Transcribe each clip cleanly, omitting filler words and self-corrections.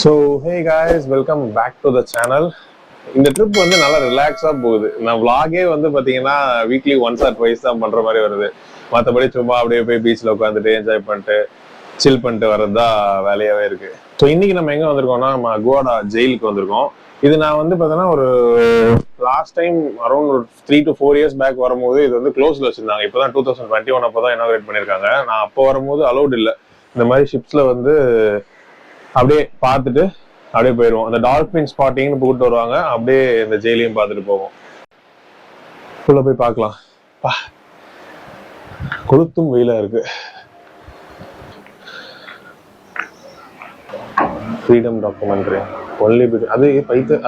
So hey guys, welcome back to the channel. இந்த trip வந்து நல்லா ரிலாக்ஸாக போகுது. நான் vlog-ஏ வந்து பார்த்தீங்கன்னா வீக்லி ஒன்ஸ் ஆர் ட்வைஸ் தான் பண்ணுற மாதிரி வருது. மற்றபடி சும்மா அப்படியே போய் பீச்சில் உட்காந்துட்டு என்ஜாய் பண்ணிட்டு சில் பண்ணிட்டு வர்றது தான் வேலையாகவே இருக்கு. ஸோ இன்னைக்கு நம்ம எங்கே வந்திருக்கோம்னா, நம்ம கோவாடா ஜெயிலுக்கு வந்திருக்கோம். இது நான் வந்து பார்த்தீங்கன்னா ஒரு லாஸ்ட் டைம் அரௌண்ட் ஒரு 3 to 4 years பேக் வரும்போது இது வந்து க்ளோஸ்ல வச்சிருந்தாங்க. இப்போ தான் 2021 அப்போ தான் இனாகிரேட் பண்ணியிருக்காங்க. நான் அப்போ வரும்போது அலௌட் இல்லை. இந்த மாதிரி ஷிப்ஸ்ல வந்து அப்படியே பார்த்துட்டு அப்படியே போயிடுவோம். அந்த டால்பின் ஸ்பாட்டிங்னு கூப்பிட்டு வருவாங்க. அப்படியே இந்த ஜெயிலையும் பார்த்துட்டு போவோம். உள்ள போய் பார்க்கலாம். கொளுத்தும் வெயிலா இருக்கு. ஃப்ரீடம் டாக்குமெண்ட்ரி ஒன்லி அதே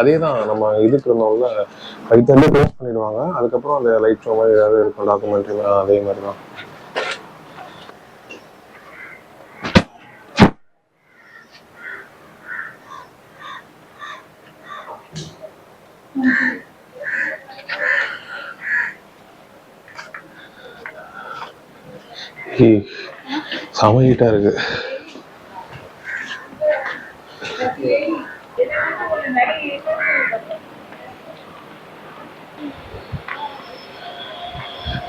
அதே தான் நம்ம இதுக்கு இருந்தவங்க பைத்தன்ல க்ளோஸ் பண்ணிடுவாங்க. அதுக்கப்புறம் அந்த லைட் ஷோ மாதிரி ஏதாவது இருக்கும் டாக்குமெண்ட்ரி, அதே மாதிரி தான். செம ஹீட்டா இருக்கு.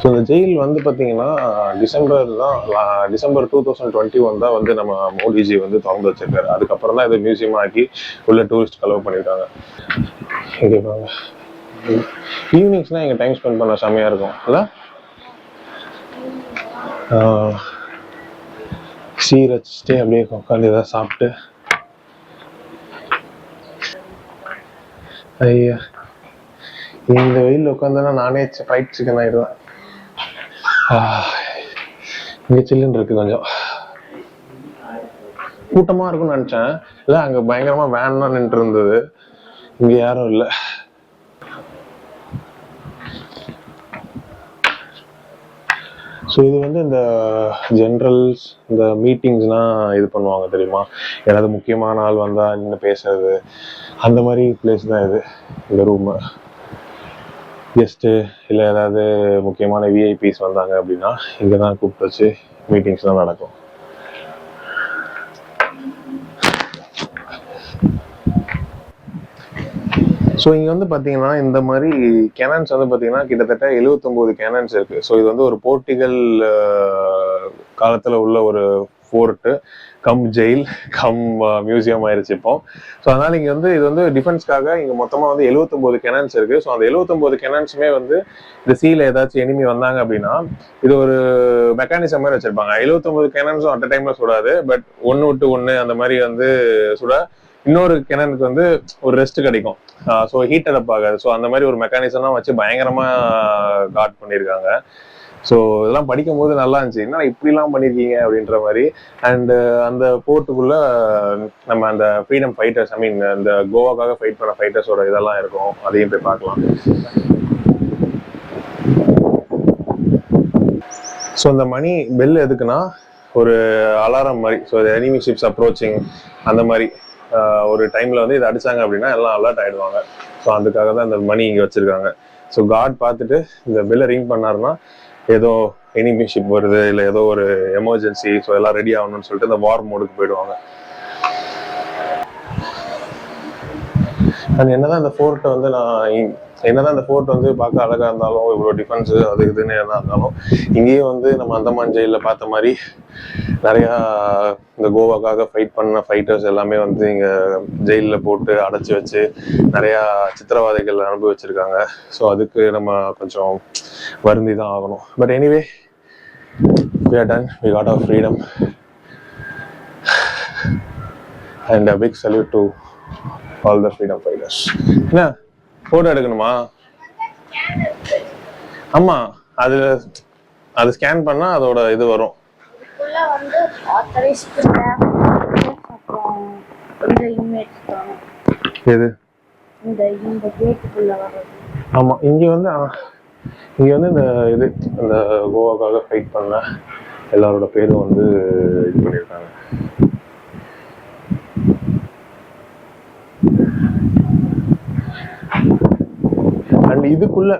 ஸோ இந்த ஜெயில் வந்து பார்த்தீங்கன்னா டிசம்பர் 2021 தான் வந்து நம்ம மோடிஜி வந்து திறந்து வச்சிருக்காரு. அதுக்கப்புறம் தான் இதை மியூசியம் ஆக்கி உள்ள டூரிஸ்ட் அலோவ் பண்ணியிருக்காங்க. இங்கே பாருங்க, ஈவினிங்ஸ்லாம் இங்கே டைம் ஸ்பெண்ட் பண்ண செம்மையா இருக்கும் இல்லை? சீரச்சிட்டு அப்படியே உட்காந்து ஏதாவது சாப்பிட்டு, ஐயா இந்த வெயில் உட்காந்தனா நானே ஃப்ரைட் சிக்கன் ஆயிடுவேன். இங்கே சில்லுன்னு இருக்கு. கொஞ்சம் கூட்டமா இருக்கும்னு நினைச்சேன். இல்லை, அங்க பயங்கரமா வேன்லாம் நின்று இருந்தது. இங்க யாரும் இல்லை. ஸோ இது வந்து இந்த ஜென்ரல்ஸ் இந்த மீட்டிங்ஸ்லாம் இது பண்ணுவாங்க தெரியுமா? ஏதாவது முக்கியமான ஆள் வந்தால் நின்று பேசுறது, அந்த மாதிரி பிளேஸ் தான் இது. இந்த ரூமு கெஸ்ட்டு இல்லை ஏதாவது முக்கியமான விஐபிஸ் வந்தாங்க அப்படின்னா இங்கே தான் கூப்பிட்டு வச்சு மீட்டிங்ஸ்லாம் நடக்கும். ஸோ இங்கே வந்து பார்த்தீங்கன்னா இந்த மாதிரி கேனன்ஸ் வந்து பார்த்தீங்கன்னா கிட்டத்தட்ட 79 கேனன்ஸ் இருக்கு. ஸோ இது வந்து ஒரு போர்ட்டுகல் காலத்தில் உள்ள ஒரு fort come jail come museum ஆயிடுச்சு இப்போ. ஸோ அதனால இங்கே வந்து இது வந்து டிஃபென்ஸ்க்காக இங்கே மொத்தமாக வந்து 79 கெனன்ஸ் இருக்கு. ஸோ அந்த 79 கெனன்ஸுமே வந்து இந்த சீல ஏதாச்சும் எனிமி வந்தாங்க அப்படின்னா இது ஒரு மெக்கானிசம் மாதிரி வச்சிருப்பாங்க. 79 கெனன்ஸும் அட் டைம்ல சுடாது, பட் ஒன்று விட்டு ஒன்று அந்த மாதிரி வந்து சுட இன்னொரு கெனனுக்கு வந்து ஒரு ரெஸ்ட் கிடைக்கும். ஸோ ஹீட்டட் அப் ஆகாது. ஸோ அந்த மாதிரி ஒரு மெக்கானிசம்லாம் வச்சு பயங்கரமா காட் பண்ணியிருக்காங்க. ஸோ இதெல்லாம் படிக்கும் போது நல்லா இருந்துச்சு, என்ன இப்படிலாம் பண்ணியிருக்கீங்க அப்படின்ற மாதிரி. அண்ட் அந்த போர்ட்டுக்குள்ள நம்ம அந்த ஃப்ரீடம் ஃபைட்டர்ஸ், ஐ மீன் இந்த கோவாக்காக ஃபைட் பண்ண ஃபைட்டர்ஸோட இதெல்லாம் இருக்கும். அதையும் போய் பார்க்கலாம். ஸோ இந்த மணி பெல் எதுக்குன்னா ஒரு அலாரம் மாதிரி. ஸோ எனிமி ஷிப்ஸ் அப்ரோச்சிங் அந்த மாதிரி ஒரு டைம்ல வந்து இதை அடிச்சாங்க அப்படின்னா எல்லாம் அலர்ட் ஆயிடுவாங்க. ஸோ அதுக்காக தான் இந்த மணி இங்கே வச்சிருக்காங்க. ஸோ காட் பார்த்துட்டு இந்த பெல்லை ரிங் பண்ணாருன்னா ஏதோ எனிமி ஷிப் வருது இல்லை ஏதோ ஒரு எமர்ஜென்சி, ஸோ எல்லாம் ரெடி ஆகணும்னு சொல்லிட்டு இந்த வார் மோடுக்கு போயிடுவாங்க. அண்ட் என்னதான் இந்த ஃபோர்ட்டை வந்து என்னதான் இந்த ஃபோர்ட் வந்து பார்க்க அழகா இருந்தாலும், இவ்வளோ டிஃபென்ஸு அது இதுன்னு எதாக இருந்தாலும், இங்கேயும் வந்து நம்ம அந்தமான் ஜெயிலில் பார்த்த மாதிரி நிறையா இந்த கோவாக்காக ஃபைட் பண்ண ஃபைட்டர்ஸ் எல்லாமே வந்து இங்கே ஜெயிலில் போட்டு அடைச்சி வச்சு நிறையா சித்திரவதைகள் அனுபவிச்சிருக்காங்க. ஸோ அதுக்கு நம்ம கொஞ்சம் வருந்தி தான் ஆகணும். But anyway, we are done, we got our freedom and a big salute to all the freedom fighters. என்ன போட்டோ எடுக்கணுமா? ஆமா, அது ஸ்கேன் பண்ணா அதோட இது வரும். எது? ஆமா, இங்க வந்து இந்த இது இந்த கோவாக்காக ஃபைட் பண்ண எல்லாரோட பேரும் வந்து இது பண்ணியிருக்காங்க. அண்ட் இதுக்குள்ள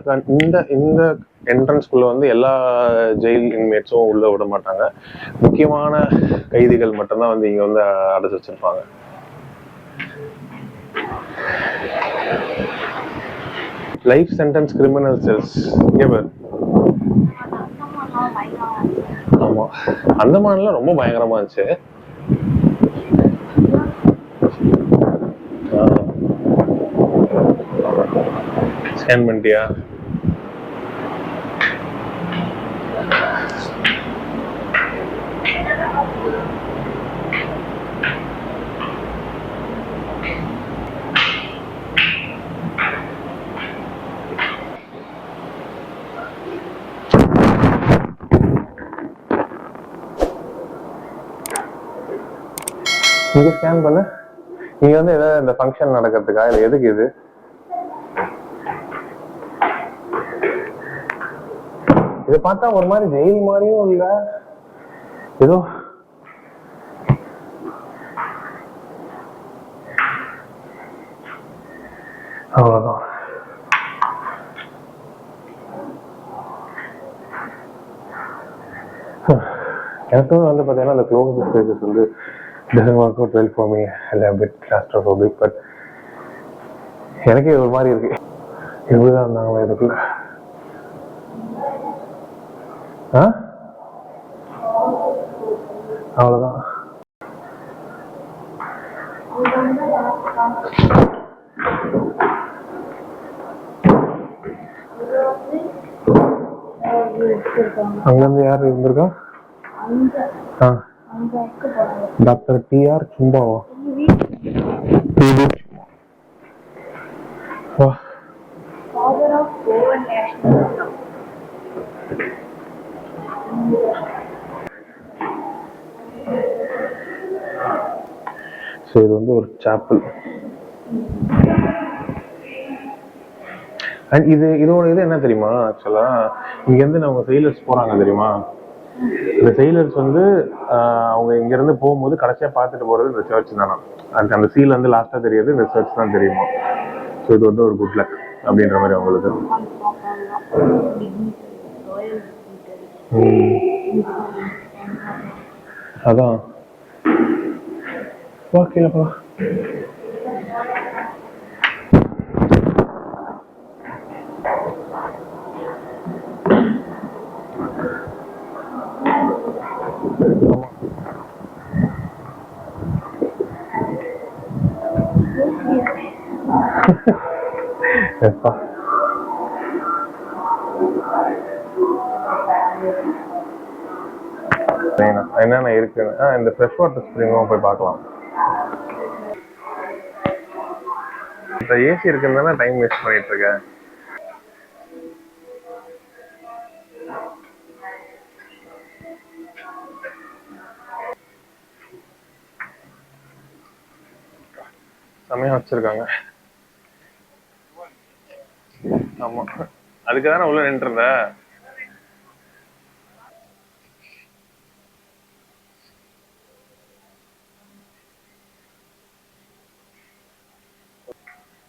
இந்த என்ட்ரன்ஸ்குள்ள வந்து எல்லா ஜெயில் இன்மேட்ஸும் உள்ள விட மாட்டாங்க. முக்கியமான கைதிகள் மட்டும்தான் வந்து இங்க வந்து அடைச்சு வச்சிருப்பாங்க. லைஃப் சென்டென்ஸ் கிரிமினல் செல்ஸ் இங்கே பாரு. ஆமா, அந்தமான்லாம் ரொம்ப பயங்கரமா இருந்துச்சு. ஸ்கேன் பண்ணிட்டியா? இங்க ஸ்கேன் பண்ணு. இங்க வந்து ஏதாவது இந்த ஃபங்க்ஷன் நடக்கிறதுக்கா இல்லை எதுக்கு இது? இதை பார்த்தா ஒரு மாதிரி ஜெயில் மாதிரியும் இல்ல, ஏதோ அவ்வளவுதான். எனக்கும் வந்து பார்த்தீங்கன்னா அந்த க்ளோஸ் ஸ்பேசஸ் வந்து doesn't work out well for me. I'm a bit claustrophobic, but எனக்கே ஒரு மாதிரி இருக்கு. எப்படிதான் இருந்தாங்களா இதுக்குள்ள? அவ்வளவுதான். அங்கிருந்து யார் இருந்திருக்கா? Doctor TR சும்பாவா? ஸோ இது வந்து ஒரு சாப்பல். அண்ட் இதோட இது என்ன தெரியுமா? ஆக்சுவலா இங்கேருந்து அவங்க செயிலர்ஸ் போறாங்க தெரியுமா? இந்த செயிலர்ஸ் வந்து அவங்க இங்க இருந்து போகும்போது கடைசியா பார்த்துட்டு போறது இந்த சர்ச் தானா. அதுக்கு அந்த சீல் வந்து லாஸ்டா தெரியாது, இந்த சர்ச் தான் தெரியுமா. ஸோ இது வந்து ஒரு குட் லக் அப்படின்ற மாதிரி அவங்களுக்கு. அதான் ஓகேப்பா. என்னென்ன இருக்குன்னு இந்த ஃப்ரெஷ் வாட்டர் ஸ்ப்ரிங்கும் போய் பார்க்கலாம். இந்த ஏசி இருக்குன்னு டைம் வேஸ்ட் பண்ணிட்டு இருக்கேன். செமையா வச்சிருக்காங்க. ஆமா, அதுக்குதானே உள்ள நின்று இருந்த.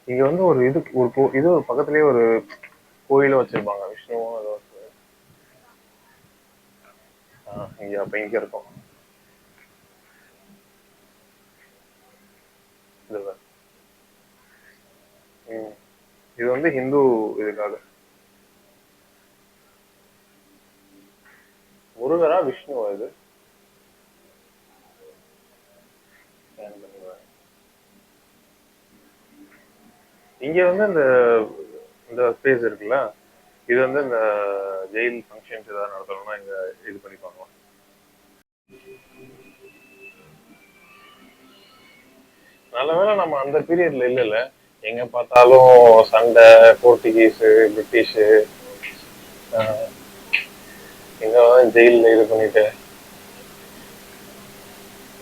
இங்க வந்து ஒரு இது ஒரு பக்கத்துலயே ஒரு கோயிலும் வச்சிருப்பாங்க, விஷ்ணுவும் ஏதோ. இங்க அப்ப இங்க இருக்கும். இது வந்து ஹிந்து இதுக்காக. முருகரா விஷ்ணுவா இது? இங்க வந்து இந்த ஸ்பேஸ் இருக்குல்ல, இது வந்து இந்த ஜெயில் ஃபங்க்ஷன்ஸ் ஏதாவது நடத்தணும்னா இங்க இது பண்ணிப்பாங்க. நல்ல வேளை நம்ம அந்த பீரியட்ல இல்ல. எங்க பார்த்தாலும் சண்டை, போர்ச்சுகீஸ், பிரிட்டிஷ், எங்க ஜெயில இது பண்ணிட்டு.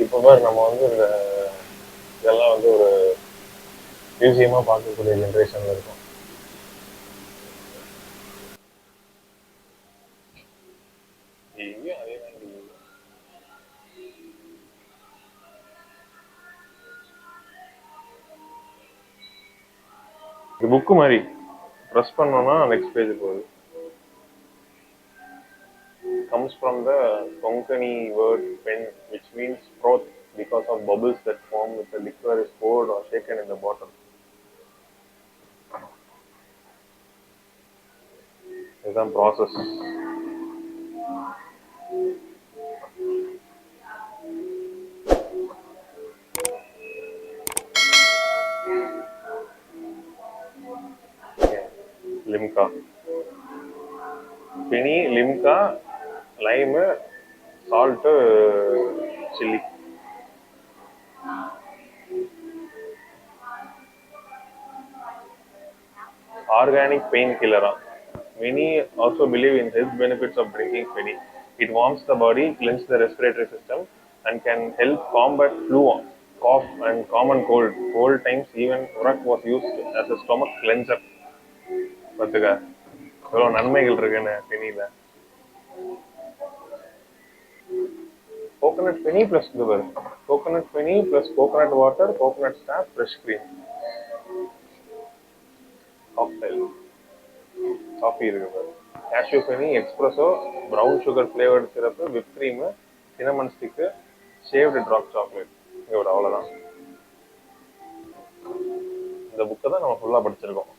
இப்ப பாரு நம்ம வந்து இதெல்லாம் வந்து ஒரு மியூசியமா பார்க்கக்கூடிய ஜெனரேஷன்ல இருக்கும். இது புக்கு மாதிரி ப்ரெஸ் பண்ணோம்னா நெக்ஸ்ட் பேஜ் போகுது. Comes from the Konkani word pen, which means froth because of bubbles that form with the liquor is poured or இதுதான் ப்ராசஸ். லிம்கா, பினி, Limca, lime, salt, chilli. Organic painkiller. Many also believe in health benefits of drinking Feni. It warms the body, cleanses the respiratory system, and can help combat flu, cough, and common cold. Old times, even Urak was used as a stomach cleanser. பார்த்துக்க எவ்வளோ நன்மைகள் இருக்குன்னு ஃபெனியில். Coconut Fenny plus இது வரும், coconut Fenny plus coconut water, coconut stop, fresh cream, cocktail, coffee இருக்கு பாரு, cashew Fenny, espresso, brown sugar flavoured syrup, whip cream, cinnamon stick, shaved drop chocolate. இதோட அவ்வளோதான். இந்த புக்கை தான் நம்ம ஃபுல்லாக படிச்சிருக்கோம்.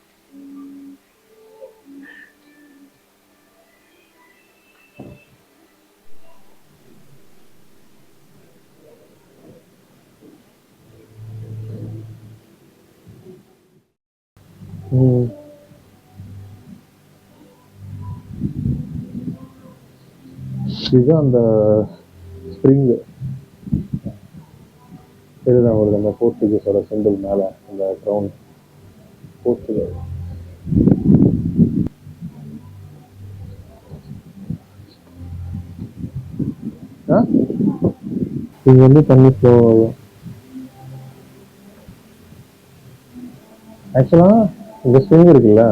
இதுதான் அந்த ஸ்ப்ரிங்கு. இதுதான் உங்களுக்கு அந்த போர்ச்சுகீஸோட சிம்பிள் மேலே அந்த க்ரௌன் போர்ச்சுகல். இது வந்து தண்ணி ஃப்ளோ ஆகும். ஆக்சுவலாக இந்த ஸ்ப்ரிங் இருக்குல்ல,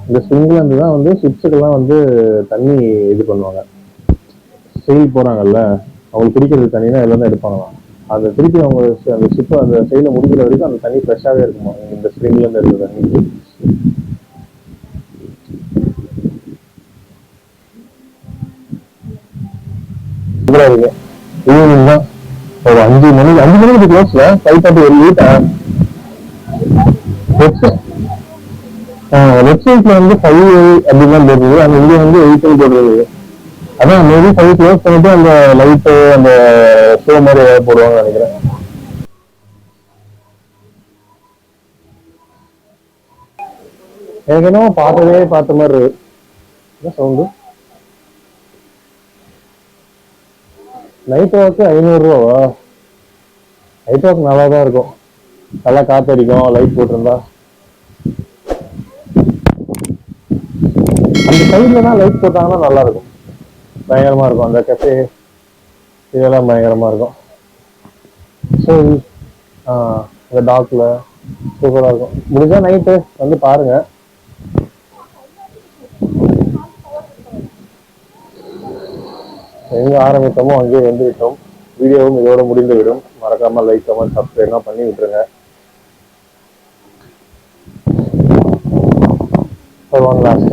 இந்த ஸ்ப்ரிங்ல இருந்து தான் வந்து ஷிப்ஸுக்கெல்லாம் வந்து தண்ணி இது பண்ணுவாங்க. செயல் போகிறாங்கல்ல, அவங்களுக்கு குடிக்கிறது தண்ணினா எல்லாம் தான் எடுப்பாங்களாம். அதை திருப்பி அவங்க அந்த ஷிப்பை அந்த செயலை முடிக்கிற வரைக்கும் அந்த தண்ணி ஃப்ரெஷ்ஷாகவே இருக்குமா இந்த ஸ்ப்ரிங்லேருந்து இருக்கிற தண்ணி. இருக்கு ஈவினிங் தான் ஒரு 5 மணிக்கு க்ளோஸ்ல 5:30 ஒரு லேட்டா வெப்சைட்ல வந்து 5 அப்படிதான் போடுறது, அந்த இங்கே வந்து 8 போடுறது. அதான் மேபி 5 க்ளோஸ் பண்ணிட்டு அந்த லைட்டு அந்த ஷோ மாதிரி ஏதாவது போடுவாங்கன்னு நினைக்கிறேன். எனக்கு என்னவோ பார்த்த மாதிரி இருக்கு. என்ன சவுண்டு? நைட் வாக்கு 500 ரூபாவா? நைட் வாக் நல்லா தான் இருக்கும், நல்லா காத்தடிக்கும் லைட் போட்டிருந்தா. அந்த சைட்ல தான் லைட் போட்டாங்கன்னா நல்லா இருக்கும், பயங்கரமா இருக்கும். அந்த கஃபே இதெல்லாம் பயங்கரமா இருக்கும். ஸோ இந்த டாக்ல சூப்பராக இருக்கும். முடிஞ்சா நைட்டு வந்து பாருங்க. எங்க ஆரம்பித்தோமோ அங்கேயே வந்து விட்டோம். வீடியோவும் இதோட முடிந்து விடும். மறக்காம லைக், கமெண்ட், சப்ஸ்கிரைப்லாம் பண்ணி விட்டுருங்க. One last